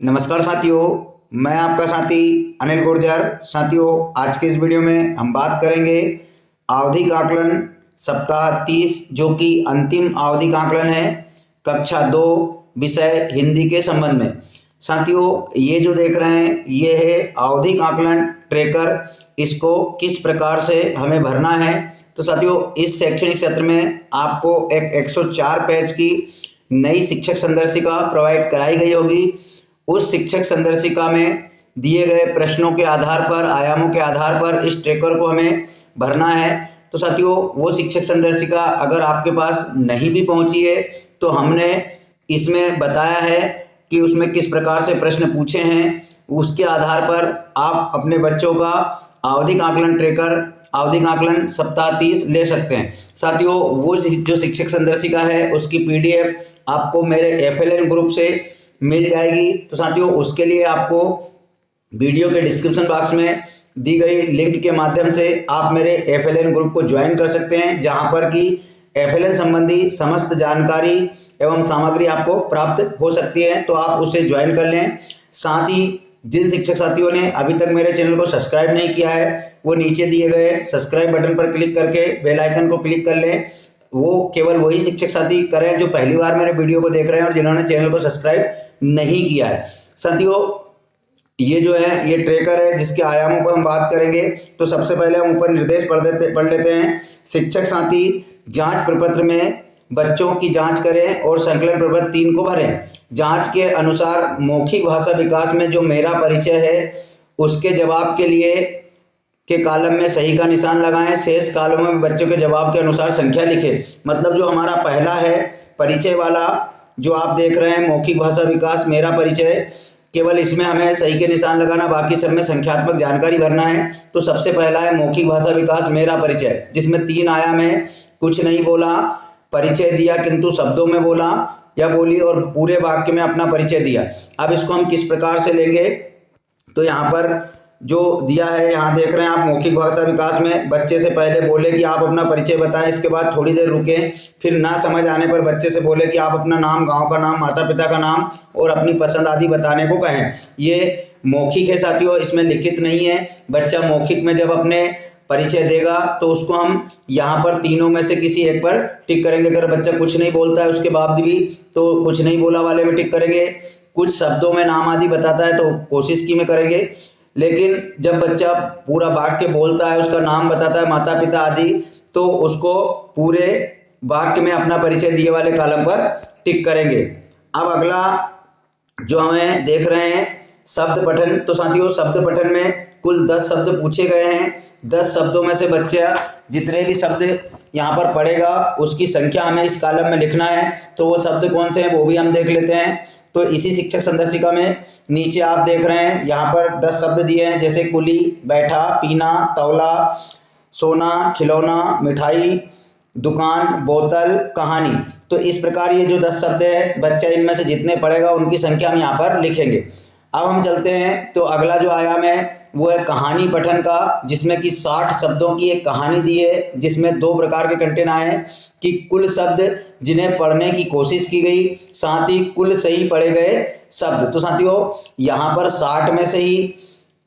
नमस्कार साथियों, मैं आपका साथी अनिल गुर्जर। साथियों, आज के इस वीडियो में हम बात करेंगे आवधिक आकलन सप्ताह 30, जो कि अंतिम आवधिक आकलन है कक्षा 2 विषय हिंदी के संबंध में। साथियों, ये जो देख रहे हैं ये है आवधिक आकलन ट्रैकर। इसको किस प्रकार से हमें भरना है, तो साथियों इस शैक्षणिक सत्र में आपको एक 104 पेज की नई शिक्षक संदर्शिका प्रोवाइड कराई गई होगी। उस शिक्षक संदर्शिका में दिए गए प्रश्नों के आधार पर, आयामों के आधार पर इस ट्रैकर को हमें भरना है। तो साथियों, वो शिक्षक संदर्शिका अगर आपके पास नहीं भी पहुंची है तो हमने इसमें बताया है कि उसमें किस प्रकार से प्रश्न पूछे हैं। उसके आधार पर आप अपने बच्चों का आवधिक आकलन ट्रैकर, आवधिक आकलन सप्ताह 30 ले सकते हैं। साथियों, वो जो शिक्षक संदर्शिका है उसकी PDF आपको मेरे FLN ग्रुप से मिल जाएगी। तो साथियों, उसके लिए आपको वीडियो के डिस्क्रिप्शन बॉक्स में दी गई लिंक के माध्यम से आप मेरे FLN ग्रुप को ज्वाइन कर सकते हैं, जहां पर कि FLN संबंधी समस्त जानकारी एवं सामग्री आपको प्राप्त हो सकती है। तो आप उसे ज्वाइन कर लें। साथ ही जिन शिक्षक साथियों ने अभी तक मेरे चैनल को सब्सक्राइब नहीं किया है, वो नीचे दिए गए सब्सक्राइब बटन पर क्लिक करके बेल आइकन को क्लिक कर लें। वो केवल वही शिक्षक साथी करें जो पहली बार मेरे वीडियो को देख रहे हैं और जिन्होंने चैनल को सब्सक्राइब नहीं किया है। साथियों, ये जो है ये ट्रैकर है जिसके आयामों पर हम बात करेंगे। तो सबसे पहले हम ऊपर निर्देश पढ़ लेते हैं। शिक्षक साथी जांच प्रपत्र में बच्चों की जांच करें और संकलन प्रपत्र 3 को भरें। जांच के अनुसार मौखिक भाषा विकास में जो मेरा परिचय है उसके जवाब के लिए के कॉलम में सही का निशान लगाएं। शेष कॉलम में बच्चों के जवाब के अनुसार संख्या लिखें। मतलब जो हमारा पहला है परिचय वाला जो आप देख रहे हैं, मौखिक भाषा विकास मेरा परिचय, केवल इसमें हमें सही के निशान लगाना, बाकी सब में संख्यात्मक जानकारी भरना है। तो सबसे पहला है मौखिक भाषा विकास मेरा परिचय, जिसमें 3 आयाम है। कुछ नहीं बोला, परिचय दिया किंतु शब्दों में बोला या बोली, और पूरे वाक्य में अपना परिचय दिया। अब इसको हम किस प्रकार से लेंगे, तो यहाँ पर जो दिया है, यहाँ देख रहे हैं आप, मौखिक भाषा विकास में बच्चे से पहले बोले कि आप अपना परिचय बताएं। इसके बाद थोड़ी देर रुकें, फिर ना समझ आने पर बच्चे से बोले कि आप अपना नाम, गांव का नाम, माता पिता का नाम और अपनी पसंद आदि बताने को कहें। ये मौखिक है साथियों, इसमें लिखित नहीं है। बच्चा मौखिक में जब अपने परिचय देगा तो उसको हम यहाँ पर तीनों में से किसी एक पर टिक करेंगे। अगर बच्चा कुछ नहीं बोलता है उसके बाद भी, तो कुछ नहीं बोला वाले में टिक करेंगे। कुछ शब्दों में नाम आदि बताता है तो कोशिश की में करेंगे। लेकिन जब बच्चा पूरा वाक्य बोलता है, उसका नाम बताता है, माता पिता आदि, तो उसको पूरे वाक्य में अपना परिचय दिए वाले कॉलम पर टिक करेंगे। अब अगला जो हमें देख रहे हैं शब्द पठन। तो साथियों, शब्द पठन में कुल 10 शब्द पूछे गए हैं। 10 शब्दों में से बच्चा जितने भी शब्द यहाँ पर पढ़ेगा उसकी संख्या हमें इस कॉलम में लिखना है। तो वो शब्द कौन से हैं वो भी हम देख लेते हैं। तो इसी शिक्षक संदर्शिका में नीचे आप देख रहे हैं यहाँ पर 10 शब्द दिए हैं, जैसे कुली, बैठा, पीना, तौला, सोना, खिलौना, मिठाई, दुकान, बोतल, कहानी। तो इस प्रकार ये जो 10 शब्द है, बच्चा इनमें से जितने पढ़ेगा उनकी संख्या हम यहाँ पर लिखेंगे। अब हम चलते हैं, तो अगला जो आयाम है वो है कहानी पठन का, जिसमें कि 60 शब्दों की एक कहानी दी है, जिसमें 2 प्रकार के कंटेंट आए हैं कि कुल शब्द जिन्हें पढ़ने की कोशिश की गई, साथ ही कुल सही पढ़े गए शब्द। तो साथियों, यहाँ पर 60 में से ही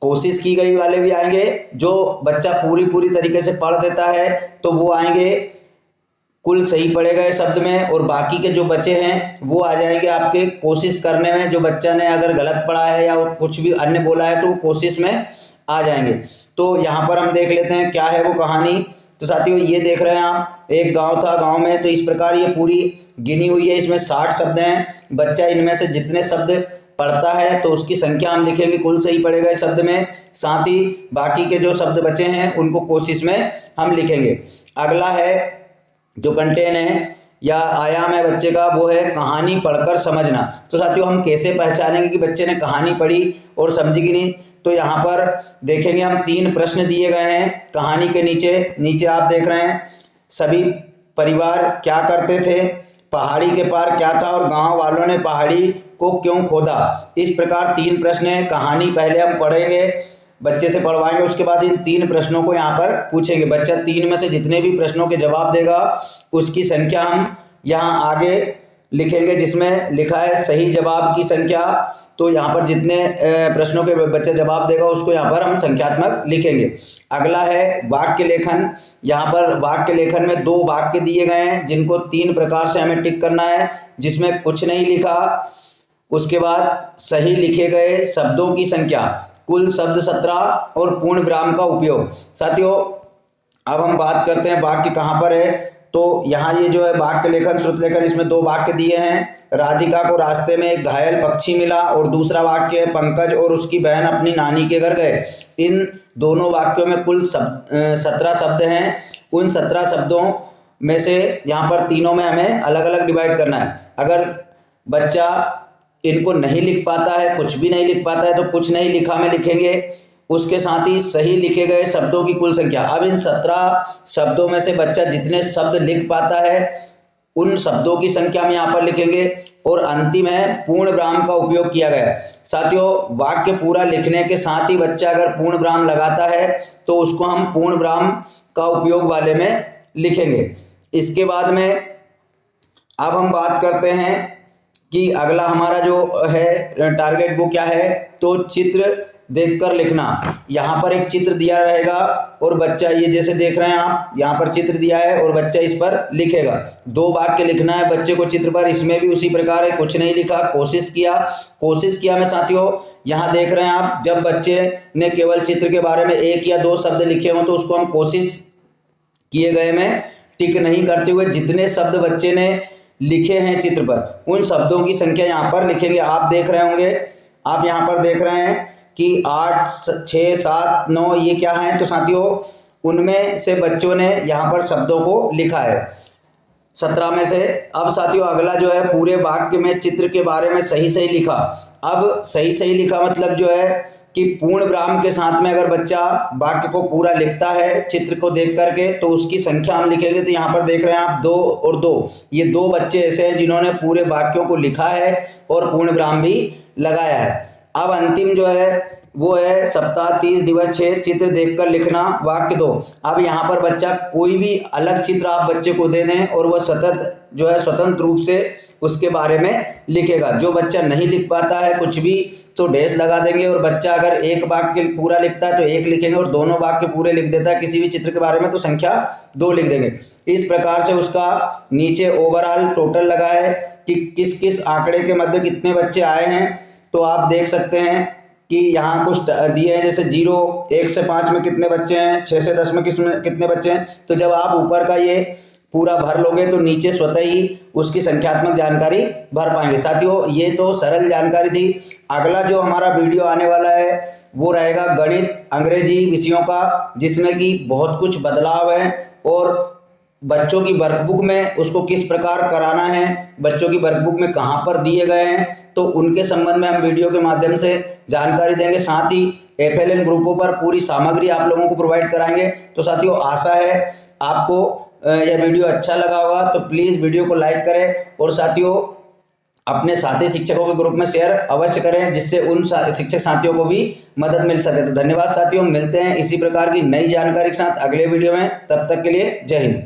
कोशिश की गई वाले भी आएंगे। जो बच्चा पूरी तरीके से पढ़ देता है तो वो आएंगे कुल सही पढ़े गए शब्द में, और बाकी के जो बचे हैं वो आ जाएंगे आपके कोशिश करने में। जो बच्चा ने अगर गलत पढ़ा है या कुछ भी अन्य बोला है तो वो कोशिश में आ जाएंगे। तो यहाँ पर हम देख लेते हैं क्या है वो कहानी। तो साथियों, ये देख रहे हैं आप, एक गांव था, गांव में, तो इस प्रकार ये पूरी गिनी हुई है। इसमें 60 शब्द हैं। बच्चा इनमें से जितने शब्द पढ़ता है तो उसकी संख्या हम लिखेंगे कुल सही पढ़े गए शब्द में, साथ ही बाकी के जो शब्द बचे हैं उनको कोशिश में हम लिखेंगे। अगला है जो कंटेंट है या आयाम है बच्चे का, वो है कहानी पढ़कर समझना। तो साथियों, हम कैसे पहचानेंगे कि बच्चे ने कहानी पढ़ी और समझी कि नहीं, तो यहाँ पर देखेंगे हम 3 प्रश्न दिए गए हैं कहानी के नीचे आप देख रहे हैं, सभी परिवार क्या करते थे, पहाड़ी के पार क्या था और गांव वालों ने पहाड़ी को क्यों खोदा। इस प्रकार 3 प्रश्न है। कहानी पहले हम पढ़ेंगे, बच्चे से पढ़वाएंगे, उसके बाद इन 3 प्रश्नों को यहाँ पर पूछेंगे। बच्चा 3 में से जितने भी प्रश्नों के जवाब देगा उसकी संख्या हम यहाँ आगे लिखेंगे, जिसमें लिखा है सही जवाब की संख्या। तो यहाँ पर जितने प्रश्नों के बच्चा जवाब देगा उसको यहाँ पर हम संख्यात्मक लिखेंगे। अगला है वाक्य लेखन। यहाँ पर वाक्य लेखन में 2 वाक्य दिए गए हैं जिनको 3 प्रकार से हमें टिक करना है, जिसमें कुछ नहीं लिखा, उसके बाद सही लिखे गए शब्दों की संख्या, कुल शब्द 17 और पूर्ण विराम का उपयोग। साथियों अब हम बात करते हैं वाक्य कहाँ पर है। तो यहाँ ये जो है वाक्य लेखन श्रुत लेखन, इसमें 2 वाक्य दिए हैं। राधिका को रास्ते में एक घायल पक्षी मिला, और दूसरा वाक्य है पंकज और उसकी बहन अपनी नानी के घर गए। इन दोनों वाक्यों में कुल 17 शब्द हैं। उन 17 शब्दों में से यहाँ पर तीनों में हमें अलग अलग डिवाइड करना है। अगर बच्चा इनको नहीं लिख पाता है, कुछ भी नहीं लिख पाता है, तो कुछ नहीं लिखा में लिखेंगे, उसके साथ ही सही लिखे गए शब्दों की कुल संख्या। अब इन 17 शब्दों में से बच्चा जितने शब्द लिख पाता है उन शब्दों की संख्या हम यहाँ पर लिखेंगे, और अंतिम है पूर्ण विराम का उपयोग किया गया है। साथियों वाक्य पूरा लिखने के साथ ही बच्चा अगर पूर्ण विराम लगाता है तो उसको हम पूर्ण विराम का उपयोग वाले में लिखेंगे। इसके बाद में अब हम बात करते हैं कि अगला हमारा जो है टारगेट वो क्या है। तो चित्र देखकर लिखना। यहाँ पर एक चित्र दिया रहेगा और बच्चा, ये जैसे देख रहे हैं आप, यहाँ पर चित्र दिया है और बच्चा इस पर लिखेगा। 2 वाक्य लिखना है बच्चे को चित्र पर। इसमें भी उसी प्रकार है, कुछ नहीं लिखा, कोशिश किया में साथियों यहाँ देख रहे हैं आप, जब बच्चे ने केवल चित्र के बारे में 1 या 2 शब्द लिखे हों तो उसको हम कोशिश किए गए में टिक नहीं करते हुए जितने शब्द बच्चे ने लिखे हैं चित्र पर उन शब्दों की संख्या यहाँ पर लिखेंगे। आप देख रहे होंगे, आप यहाँ पर देख रहे हैं कि 8, 6, 7, 9 ये क्या है। तो साथियों उनमें से बच्चों ने यहाँ पर शब्दों को लिखा है 17 में से। अब साथियों अगला जो है पूरे वाक्य में चित्र के बारे में सही लिखा। अब सही लिखा मतलब जो है कि पूर्ण विराम के साथ में अगर बच्चा वाक्य को पूरा लिखता है चित्र को देख करके तो उसकी संख्या हम लिखेंगे। तो यहाँ पर देख रहे हैं आप 2 और 2, ये 2 बच्चे ऐसे हैं जिन्होंने पूरे वाक्यों को लिखा है और पूर्ण विराम भी लगाया है। अब अंतिम जो है वो है सप्ताह 30 दिवस 6 चित्र देखकर लिखना वाक्य 2। अब यहाँ पर बच्चा कोई भी अलग चित्र आप बच्चे को दे दें और वह स्वतंत्र रूप से उसके बारे में लिखेगा। जो बच्चा नहीं लिख पाता है कुछ भी तो डैश लगा देंगे, और बच्चा अगर एक वाक्य पूरा लिखता है तो 1 लिखेंगे, और दोनों वाक्य पूरे लिख देता है किसी भी चित्र के बारे में तो संख्या 2 लिख देंगे। इस प्रकार से उसका नीचे ओवरऑल टोटल लगा है कि किस किस आंकड़े के मध्य कितने बच्चे आए हैं। तो आप देख सकते हैं कि यहाँ कुछ दिए हैं, जैसे 0, 1 से 5 में कितने बच्चे हैं, 6 से 10 में कितने बच्चे हैं। तो जब आप ऊपर का ये पूरा भर लोगे तो नीचे स्वतः ही उसकी संख्यात्मक जानकारी भर पाएंगे। साथियों ये तो सरल जानकारी थी। अगला जो हमारा वीडियो आने वाला है वो रहेगा गणित अंग्रेजी विषयों का, जिसमें कि बहुत कुछ बदलाव है और बच्चों की वर्कबुक में उसको किस प्रकार कराना है, बच्चों की वर्कबुक में कहाँ पर दिए गए हैं, तो उनके संबंध में हम वीडियो के माध्यम से जानकारी देंगे। साथ ही FLN ग्रुपों पर पूरी सामग्री आप लोगों को प्रोवाइड कराएंगे। तो साथियों आशा है आपको यह वीडियो अच्छा लगा होगा, तो प्लीज़ वीडियो को लाइक करें और साथियों अपने साथी शिक्षकों के ग्रुप में शेयर अवश्य करें, जिससे उन शिक्षक साथियों को भी मदद मिल सके। तो धन्यवाद साथियों, मिलते हैं इसी प्रकार की नई जानकारी के साथ अगले वीडियो में। तब तक के लिए जय हिंद।